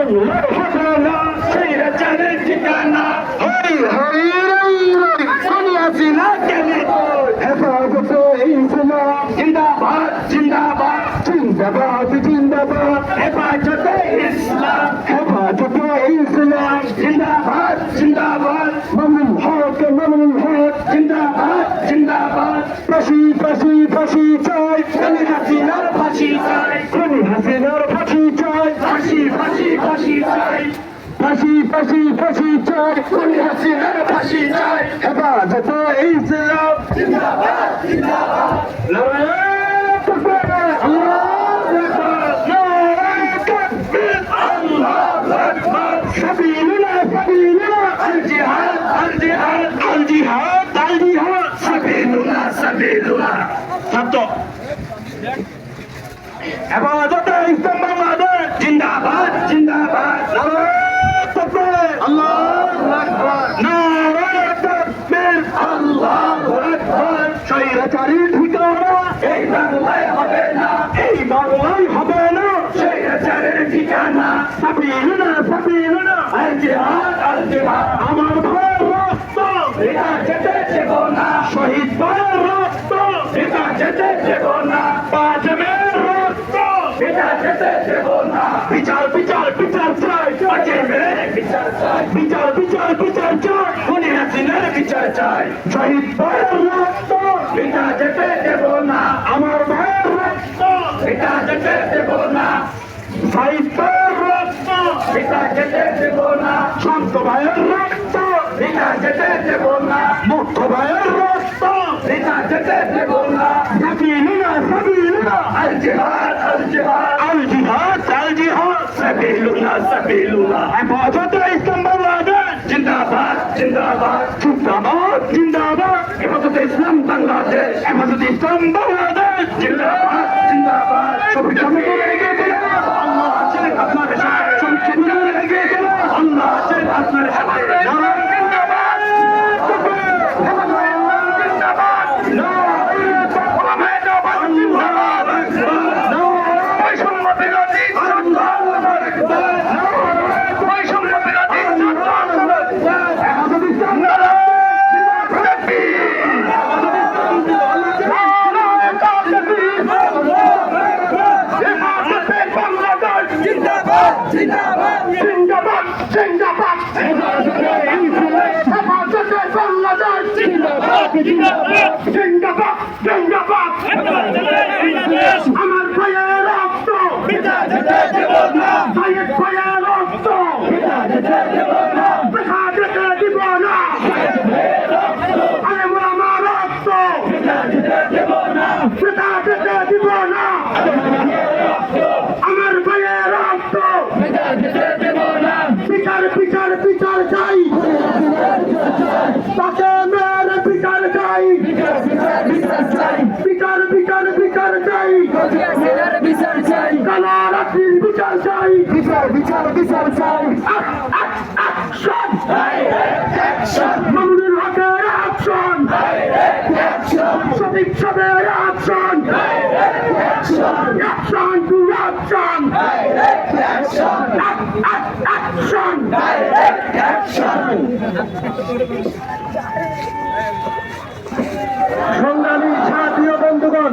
বাংলার হবে না স্বৈরাচারের ঠিকানা। হরি হরি রই রই সন্ন্যাসী না কেনে হেফাজতে ইসলাম জিন্দাবাদ জিন্দাবাদ জিন্দাবাদ জিন্দাবাদ হেফাজতে ইসলাম হেফাজতে ইসলাম জিন্দাবাদ জিন্দাবাদ মামুন হক জিন্দাবাদ জিন্দাবাদ ফাঁসি ফাঁসি ফাঁসি চাই খুনি হাসিনার ফাঁসি চাই খুনি হাসিনার ফাঁসি চাই ফাঁসি ফাঁসি ফাঁসি চাই ফাঁসি ফাঁসি ফাঁসি চাই খুনি হাসিনার ফাঁসি চাই হেফাজতে ইসলাম জিন্দাবাদ জিন্দাবাদ নারায়ে তাকবীর আল্লাহু আকবার নারায়ে তাকবীর আল্লাহু আকবার সাবিলুনা সাবিলুনা আল জিহাদ আল জিহাদ আল জিহাদ আল জিহাদ সাবিলুনা সাবিলুনা ছাত্র হেফাজতে ইসলাম বাংলাদেশ জিন্দাবাদ জিন্দাবাদ নারায়ে তাকবীর আল্লাহু আকবার নারায়ে তাকবীর আল্লাহু আকবার স্বৈরাচারীর ঠিকানা এই বাংলায় হবে না এই বাংলায় হবে না স্বৈরাচারের ঠিকানা সাবিলুনা সাবিলুনা আল জিহাদ আল জিহাদ আমার ভাইয়ের রক্ত এটা যেতে দেব না শহীদ ভাইয়ের রক্ত এটা যেতে দেব না পাঁচমের রক্ত এটা যেতে দেব না বিচার বিচার বিচার চাই পাঁচমের বিচার চাই বিচার বিচার বিচার চাই খুনি হাসিনার বিচার চাই শহীদ ভাইয়ের রক্ত এটা যেতে দেব না আমার ভাইয়ের রক্ত এটা যেতে দেব না শহীদ ভাইয়ের রক্ত এটা যেতে দেব না শান্ত ভাইয়ের রক্ত এটা যেতে দেব না মুক্ত ভাইয়ের রক্ত এটা যেতে দেব না সাবিলুনা সাবিলুনা আল জিহাদ আল জিহাদ আল জিহাদ আল জিহাদ সাবিলুনা সাবিলুনা হেফাজতে ইসলাম বাংলাদেশ জিন্দাবাদ জিন্দাবাদ জিন্দাবাদ জিন্দাবাদ হেফাজতে ইসলাম বাংলাদেশ হেফাজতে ইসলাম বাংলাদেশ জিন্দাবাদ জিন্দাবাদ সবাই সামনে এগিয়ে চলে আল্লাহ আছেন আপনাদের সাথে সবাই এগিয়ে চলে আল্লাহ আছেন আপনাদের সাথে নারায়ে জিন্দাবাদ জিন্দাবাদ নারায়ে তাকবীর জিন্দাবাদ বৈষম্য বিরোধী আল্লাহু আকবার বৈষম্য বিরোধী হেফাজতে ইসলাম জিন্দাবাদ জিন্দাবাদ জিন্দাবাদ হেফাজতে বাংলাদেশ জিন্দাবাদ জিন্দাবাদ জিন্দাবাদ জিন্দাবাদ আমার ভাইয়ের রক্ত পিতা যেতে দেব না সাইয়েদ ভাইয়ের রক্ত পিতা যেতে দেব না পিতা যেতে দেব না আরে আমার রক্ত পিতা যেতে দেব না পিতা যেতে দেব না আমার ভাইয়ের রক্ত পিতা যেতে দেব না বিচার বিচার বিচার চাই তাকে মেরে বিচার চাই বিচার বিচার বিচার চাই বিচার চাই কালা রাত্রির বিচার চাই বিচার বিচার বিচার চাই অ্যাকশন অ্যাকশন মামুনুল হকের অ্যাকশন অ্যাকশন সঠিক সবের action action action to action action action action সংগ্রামী সাথী ও বন্ধুগণ